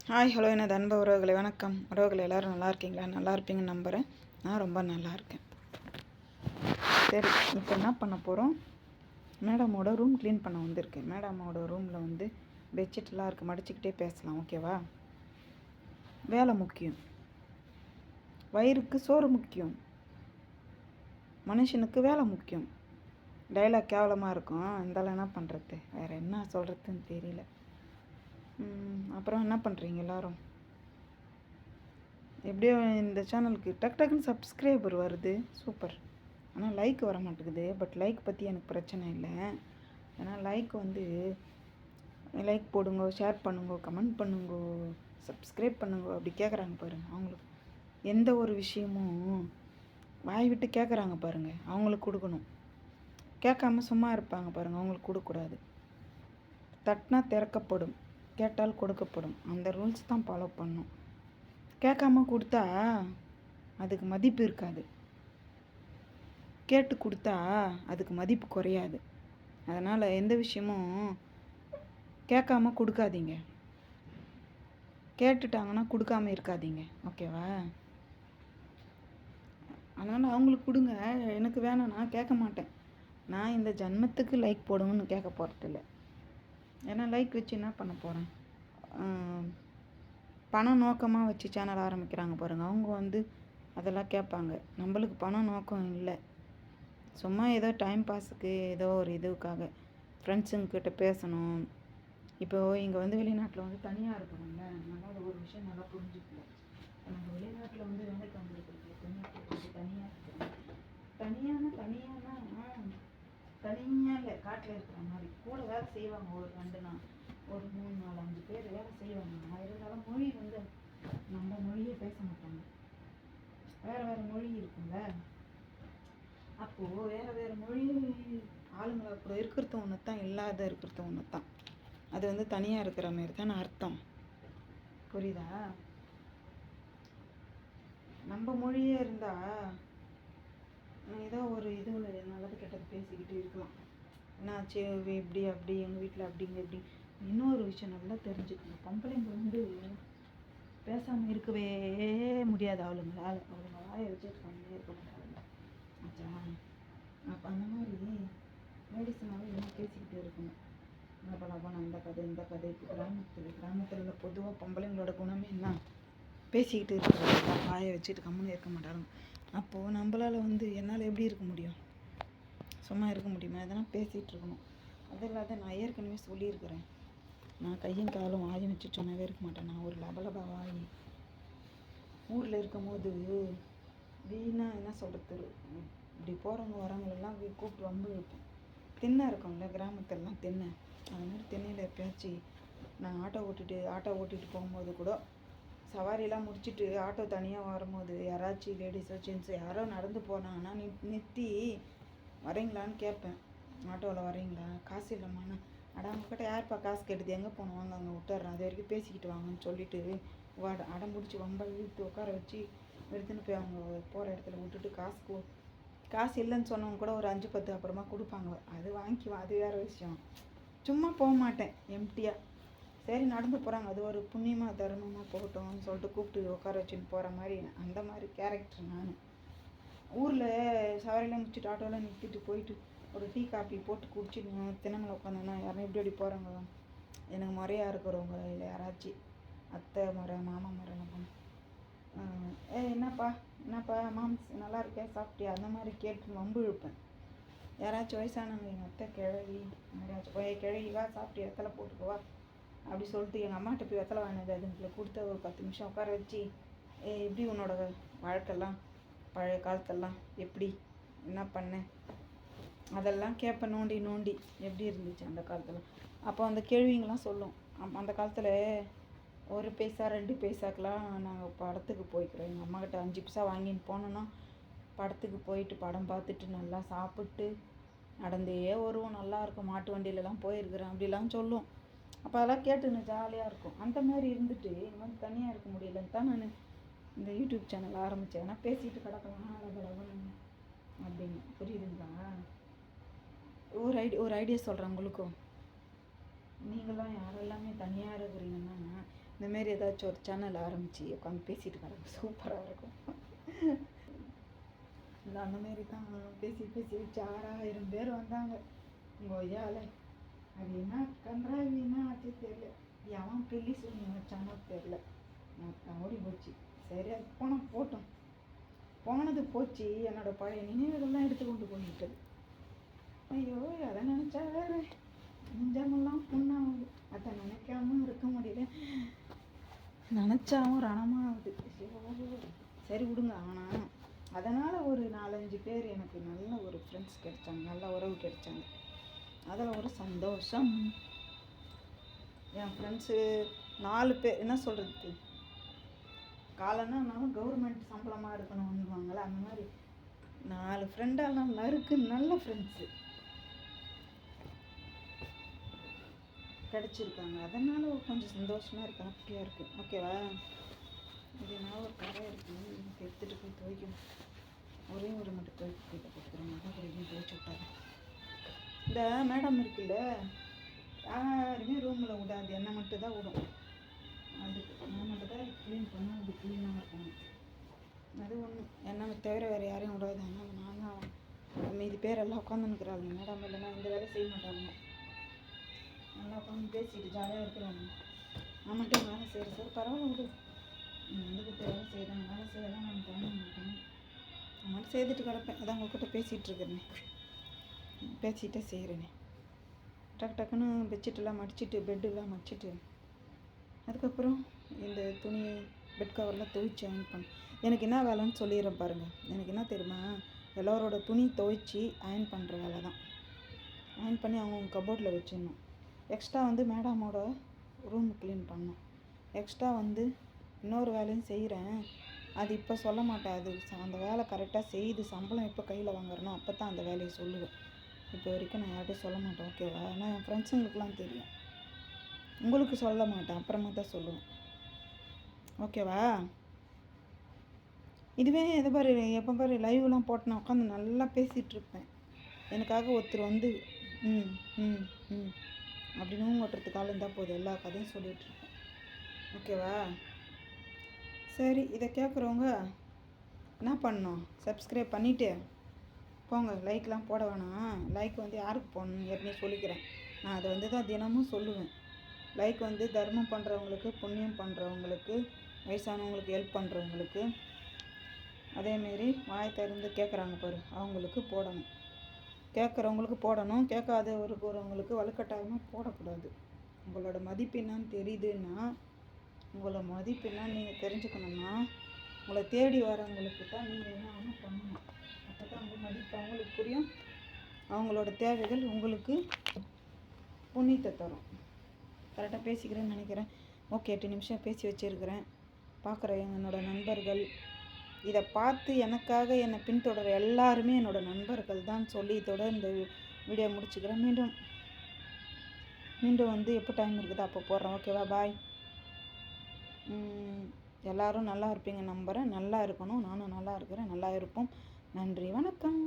Hi hello எனது அன்பு உறவுகளை வணக்கம். உறவுகள் எல்லோரும் நல்லா இருக்கீங்களா? நல்லா இருப்பீங்கன்னு நம்புகிறேன். நான் ரொம்ப நல்லா இருக்கேன். சரி, இப்போ என்ன பண்ண போகிறோம்? மேடமோட ரூம் க்ளீன் பண்ண வந்திருக்கேன். மேடமோட ரூமில் வந்து பெட்ஷீட்லாம் இருக்குது, மடிச்சுக்கிட்டே பேசலாம், ஓகேவா? வேலை முக்கியம், வயிறுக்கு சோறு முக்கியம், மனுஷனுக்கு வேலை முக்கியம். டைலாக் கேவலமாக இருக்கும், இருந்தாலும் என்ன பண்ணுறது, வேறு என்ன சொல்கிறதுன்னு தெரியல. அப்புறம் என்ன பண்ணுறீங்க எல்லோரும்? எப்படியோ இந்த சேனலுக்கு டக்குன்னு சப்ஸ்கிரைபர் வருது, சூப்பர். ஆனால் லைக் வர மாட்டேங்குது. பட் லைக் பற்றி எனக்கு பிரச்சனை இல்லை. ஏன்னா லைக் வந்து லைக் போடுங்க, ஷேர் பண்ணுங்க, கமெண்ட் பண்ணுங்க, சப்ஸ்கிரைப் பண்ணுங்க அப்படி கேட்குறாங்க பாருங்கள். அவங்களுக்கு எந்த ஒரு விஷயமும் வாய் விட்டு கேட்குறாங்க பாருங்கள், அவங்களுக்கு கொடுக்கணும். கேட்காம சும்மா இருப்பாங்க பாருங்கள், அவங்களுக்கு கொடுக்கக்கூடாது. தட்டினா திறக்கப்படும், கேட்டால் கொடுக்கப்படும். அந்த ரூல்ஸ் தான் ஃபாலோ பண்ணணும். கேட்காம கொடுத்தா அதுக்கு மதிப்பு இருக்காது, கேட்டு கொடுத்தா அதுக்கு மதிப்பு குறையாது. அதனால் எந்த விஷயமும் கேட்காம கொடுக்காதீங்க, கேட்டுட்டாங்கன்னா கொடுக்காம இருக்காதீங்க, ஓகேவா? அதனால் அவங்களுக்கு கொடுங்க. எனக்கு வேணாம், நான் கேட்க மாட்டேன். நான் இந்த ஜன்மத்துக்கு லைக் போடுங்கன்னு கேட்க போகிறதில்ல. ஏன்னா லைக் வச்சு என்ன பண்ண போகிறேன்? பணம் நோக்கமாக வச்சு சேனல் ஆரம்பிக்கிறாங்க பாருங்கள், அவங்க வந்து அதெல்லாம் கேட்பாங்க. நம்மளுக்கு பணம் நோக்கம் இல்லை, சும்மா ஏதோ டைம் பாஸுக்கு, ஏதோ ஒரு இதுக்காக ஃப்ரெண்ட்ஸுங்கிட்ட பேசணும். இப்போது இங்கே வந்து வெளிநாட்டில் வந்து தனியாக இருக்கிறோம்ல, அதனால் அது ஒரு விஷயம் நல்லா புரிஞ்சுக்கல. நம்ம வெளிநாட்டில் வந்து வேலைக்கு வந்துருக்குறது தனியாக இருக்கிறோம். தனியானா தனியாக இல்லை, காட்டில் இருக்கிற மாதிரி. கூட வேலை செய்வாங்க, ஒரு 2 நாள், ஒரு 3 4 5 பேர் வேலை செய்வாங்க. இருந்தாலும் மொழி வந்து நம்ம மொழியே பேச மாட்டாங்க, வேறு மொழி இருக்குல்ல. அப்போது வேறு மொழி ஆளுங்களை கூட இருக்கிறது ஒன்று தான், இல்லாத இருக்கிறது ஒன்று தான். அது வந்து தனியாக இருக்கிற மாதிரி தான் அர்த்தம், புரியுதா? நம்ம மொழியே இருந்தால் ஏதோ ஒரு இதுவில் நல்லது கெட்டது பேசிக்கிட்டு இருக்கலாம். என்னாச்சு இப்படி அப்படி, எங்கள் வீட்டில் அப்படிங்க இப்படி. இன்னொரு விஷயம் நல்லா தெரிஞ்சுக்கணும், பொம்பளைங்க வந்து பேசாமல் இருக்கவே முடியாது ஆளுங்களால். அவங்க வாயை வச்சுட்டு பண்ணியே இருக்க மாட்டாங்க, ஆச்சா? அப்போ அந்த மாதிரி லேடிஸ்னால என்ன பேசிக்கிட்டு இருக்கணும். லபலபம் அந்த கதை இந்த கதை. கிராமத்தில் பொதுவாக பொம்பளைங்களோட குணமே என்ன? பேசிக்கிட்டு இருக்கிறது, வாயை வச்சுட்டு கம்முன்னு இருக்க மாட்டாங்க. அப்போது நம்மளால் வந்து என்னால் எப்படி இருக்க முடியும்? சும்மா இருக்க முடியுமா? எதனால் பேசிகிட்டு இருக்கணும். அது இல்லாத நான் ஏற்கனவே சொல்லியிருக்கிறேன், நான் கையும் காலும் வாயும் வச்சு சொன்னாவே இருக்க மாட்டேன். நான் ஒரு லபலபா வாய். ஊரில் இருக்கும் போது வீணாக என்ன சொல்கிறது, இப்படி போகிறவங்க வரவங்களெல்லாம் கூப்பிட்டு வம்பு வைப்பேன். திண்ணை இருக்கும்ல கிராமத்திலலாம், திண்ணை. அது மாதிரி திண்ணையில் எப்பயாச்சு நான் ஆட்டோ ஓட்டிகிட்டு போகும்போது கூட, சவாரியெல்லாம் முடிச்சுட்டு ஆட்டோ தனியாக வரும்போது யாராச்சும் லேடிஸோ ஜென்ஸோ யாரோ நடந்து போனாங்கன்னா நிறுத்தி வரீங்களான்னு கேட்பேன். ஆட்டோவில் வரீங்களா, காசு இல்லைம்மாண்ணா. அவங்கக்கிட்ட யார்ப்பா காசு கேட்டது, எங்கே போகணும், வாங்க அங்கே விட்டுறேன், அது வரைக்கும் பேசிக்கிட்டு வாங்கன்னு சொல்லிவிட்டு அடம் பிடிச்சி வம்ப இழுத்து உட்கார வச்சு எடுத்துன்னு போய் அவங்க போகிற இடத்துல விட்டுட்டு காசு இல்லைன்னு சொன்னவங்க கூட ஒரு 5 10 அப்புறமா கொடுப்பாங்க. அது வாங்கிக்குவேன், அது வேறு விஷயம். சும்மா போக மாட்டேன் எம்டியாக. சரி நடந்து போகிறாங்க, அது ஒரு புண்ணியமாக தரணுமா போகட்டும்னு சொல்லிட்டு கூப்பிட்டு உட்கார வச்சுன்னு போகிற மாதிரி, அந்த மாதிரி கேரக்டர் நான். ஊரில் சவாரியெல்லாம் முடிச்சுட்டு ஆட்டோலாம் நிறுத்திட்டு போயிட்டு ஒரு டீ காஃபி போட்டு குடிச்சிட்டு தினமலை உட்காந்தோன்னா யாரும் இப்படி போகிறாங்க, எனக்கு முறையாக இருக்கிறவங்க இல்லை யாராச்சும் அத்தை முறை மாமா முறைலாம் என்னப்பா மாம்ஸ் நல்லா இருக்கேன், சாப்பிட்டியா, அந்த மாதிரி கேட்டு வம்பு இழுப்பேன். யாராச்சும் வயசானவங்க, எங்கள் அத்தை கிழவி யாராச்சும் கிழவி வா சாப்பிட்டியா, வெத்தலை போட்டுக்குவா அப்படி சொல்லிட்டு எங்கள் அம்மாட்ட போய் வெத்தலை வாங்கினது அதுங்களை கொடுத்த ஒரு 10 நிமிஷம் உட்கார வச்சு, எப்படி உன்னோட வழக்கெல்லாம் பழைய காலத்தெல்லாம் எப்படி என்ன பண்ணேன் அதெல்லாம் கேட்பேன். நோண்டி எப்படி இருந்துச்சு அந்த காலத்தில். அப்போ அந்த கேள்விங்கெல்லாம் சொல்லும், அந்த காலத்தில் 1 பைசா 2 பைசாக்கெலாம் நாங்கள் படத்துக்கு போய்க்கிறோம். எங்கள் அம்மாக்கிட்ட 5 பைசா வாங்கின்னு போனோன்னா படத்துக்கு போயிட்டு படம் பார்த்துட்டு நல்லா சாப்பிட்டு நடந்தே வருவோம். நல்லாயிருக்கும், மாட்டு வண்டியிலலாம் போயிருக்கிறேன் அப்படிலாம் சொல்லும். அப்போ அதெல்லாம் கேட்டுன்னு ஜாலியாக இருக்கும். அந்த மாதிரி இருந்துட்டு இந்த மாதிரி தனியாக இருக்க முடியலன்னு தான் நான் இந்த யூடியூப் சேனல் ஆரம்பித்தேன். ஏன்னா பேசிகிட்டு கிடக்கலாம் அழகழகன்னு அப்படின்னு, புரியுதுங்களா? ஒரு ஐடியா சொல்கிறேன் உங்களுக்கும். நீங்களாம் யாரெல்லாமே தனியாக இருக்கிறீங்கன்னா, இந்தமாரி ஏதாச்சும் ஒரு சேனல் ஆரம்பித்து உட்காந்து பேசிட்டு கிடக்கு, சூப்பராக இருக்கும். இல்லை அந்தமாரி தான் பேசி பேசி வச்சு 6000 பேர் வந்தாங்க. கொய்யால அது என்ன கன்றாவி என்ன ஆச்சு தெரியல. எவன் பெல்லி சொல்லி வச்சானோ தெரில. ஓடி போச்சு. சரி அது போட்டோம். போனது போச்சு. என்னோடய பழைய நினைவுகள்லாம் எடுத்து கொண்டு போய்விட்டது. ஐயோ அதை நினச்சா வேறு நெஞ்சமெல்லாம் புண்ணாகுது. அதை நினைக்காம இருக்க முடியல, நினச்சாவும் ரணமாகுது. சரி விடுங்க. ஆனால் அதனால் ஒரு 4-5 பேர் எனக்கு நல்ல ஒரு ஃப்ரெண்ட்ஸ் கிடைச்சாங்க, நல்ல உறவு கிடைச்சாங்க. அதில் ஒரு சந்தோஷம். என் ஃப்ரெண்ட்ஸு 4 பேர் என்ன சொல்கிறது, காலன்னாலும் கவர்மெண்ட் சம்பளமாக இருக்கணும்னுவாங்களே அந்த மாதிரி 4 ஃப்ரெண்டெல்லாம் நறுக்கு நல்ல ஃப்ரெண்ட்ஸு கிடச்சிருக்காங்க. அதனால் கொஞ்சம் சந்தோஷமாக இருக்குது, ஹாப்பியாக இருக்குது. ஓகேவா? இது நான் ஒரு கரை இருக்குது, எனக்கு எடுத்துகிட்டு போய் துவைக்கணும். ஒரே ஒரு மட்டும் துவைக்க போய்ட்டு கொடுக்குறேன். மகன் குறையும் துவைச்சி விட்டாரு. இந்த மேடம் இருக்குல்ல, யாருமே ரூமில் விடாது, என்னை மட்டும் தான் விடும். அதுக்கு நான் மட்டும் தான் க்ளீன் பண்ணால் அது க்ளீனாக இருக்கணும். அது ஒன்று என்னை தவிர வேறு யாரையும் விடாது. ஆனால் நான் தான் மீதி பேரெல்லாம் உட்காந்துன்னுக்குறாங்க. மேடம் இல்லைன்னா இந்த வேலை செய்ய மாட்டாங்க. நல்லா உட்காந்து பேசிட்டு ஜாலியாக இருக்கிறாங்க. நான் மட்டும் வேலை செய்கிறேன். சார் பரவாயில்ல விடு, வந்துக்கிட்ட வேலை செய்கிறேன், வேலை செய்யலாம் நான் பண்ண மாட்டேன். நான் மட்டும் செய்துட்டு கிடப்பேன். அதான் உங்கள்கிட்ட பேசிகிட்ருக்கிறேனே, பேசிகிட்டே செய்கிறேனே. டக்கு டக்குன்னு பெட்ஷீட்டெல்லாம் மடிச்சிட்டு, பெட்டெல்லாம் மடிச்சிட்டு, அதுக்கப்புறம் இந்த துணி பெட் கவர்லாம் துவைச்சி அயன் பண்ண. எனக்கு என்ன வேலைன்னு சொல்லிடுறேன் பாருங்கள். எனக்கு என்ன தெரியுமா, எல்லோரோட துணி துவைச்சி அயன் பண்ணுற வேலை தான். அயன் பண்ணி அவங்க கபோர்டில் வச்சிடணும். எக்ஸ்ட்ரா வந்து மேடமோட ரூம் க்ளீன் பண்ணணும். எக்ஸ்ட்ரா வந்து இன்னொரு வேலையும் செய்கிறேன். அது இப்போ சொல்ல மாட்டேன். அது அந்த வேலை கரெக்டாக செய்து சம்பளம் எப்போ கையில் வாங்குறனோ அப்போ தான் அந்த வேலையை சொல்லுவேன். இப்போ வரைக்கும் நான் யார்கிட்டையும் சொல்ல மாட்டேன். ஓகேவா? ஆனால் என் ஃப்ரெண்ட்ஸுங்களுக்குலாம் தெரியும். உங்களுக்கு சொல்ல மாட்டேன், அப்புறமா தான் சொல்லுவேன். ஓகேவா? இதுவே எது பாரு, எப்போ பாரு லைவ்லாம் போட்டு நான் உட்காந்து நல்லா பேசிகிட்ருப்பேன். எனக்காக ஒருத்தர் வந்து அப்படின்னு ஓட்டுறதுக்காக இருந்தால் போதும், எல்லா கதையும் சொல்லிகிட்ருப்பேன். ஓகேவா? சரி, இதை கேட்குறவங்க என்ன பண்ணணும், சப்ஸ்கிரைப் பண்ணிவிட்டு போங்க. லைக்லாம் போட வேணாம். லைக் வந்து யாருக்கு போடணும்னு ஏற்கனவே சொல்லிக்கிறேன். நான் அதை வந்து தான் தினமும் சொல்லுவேன். லைக் வந்து தர்மம் பண்ணுறவங்களுக்கு, புண்ணியம் பண்ணுறவங்களுக்கு, வயசானவங்களுக்கு ஹெல்ப் பண்ணுறவங்களுக்கு, அதேமாரி வாய் திறந்து கேட்குறாங்க பாரு அவங்களுக்கு போடணும். கேட்குறவங்களுக்கு போடணும், கேட்காதவங்களுக்கு வலுக்கட்டாயமாக போடக்கூடாது. உங்களோட மதிப்பு என்னான்னு தெரியுதுன்னா, உங்களோட மதிப்பு என்னன்னு நீங்கள் தெரிஞ்சுக்கணுன்னா, உங்களை தேடி வரவங்களுக்கு தான் நீங்கள் என்ன வேணும் பண்ணணும். அப்போ தான் உங்கள் மதிப்பு அவங்களுக்கு புரியும், அவங்களோட தேவைகள் உங்களுக்கு புண்ணியத்தை தரும். கரெக்டாக பேசிக்கிறேன்னு நினைக்கிறேன். ஓகே, 8 நிமிஷம் பேசி வச்சுருக்கிறேன். பார்க்குற என்னோடய நண்பர்கள், இதை பார்த்து எனக்காக என்னை பின்தொடர எல்லாருமே என்னோடய நண்பர்கள் தான் சொல்லி இதோட இந்த வீடியோ முடிச்சுக்கிறேன். மீண்டும் வந்து எப்போ டைம் இருக்குதோ அப்போ போடுறேன். ஓகேவா? பாய். எல்லோரும் நல்லா இருப்பீங்க நம்புகிறேன். நல்லா இருக்கணும், நானும் நல்லா இருக்கிறேன். நல்லா இருப்போம். நன்றி, வணக்கம்.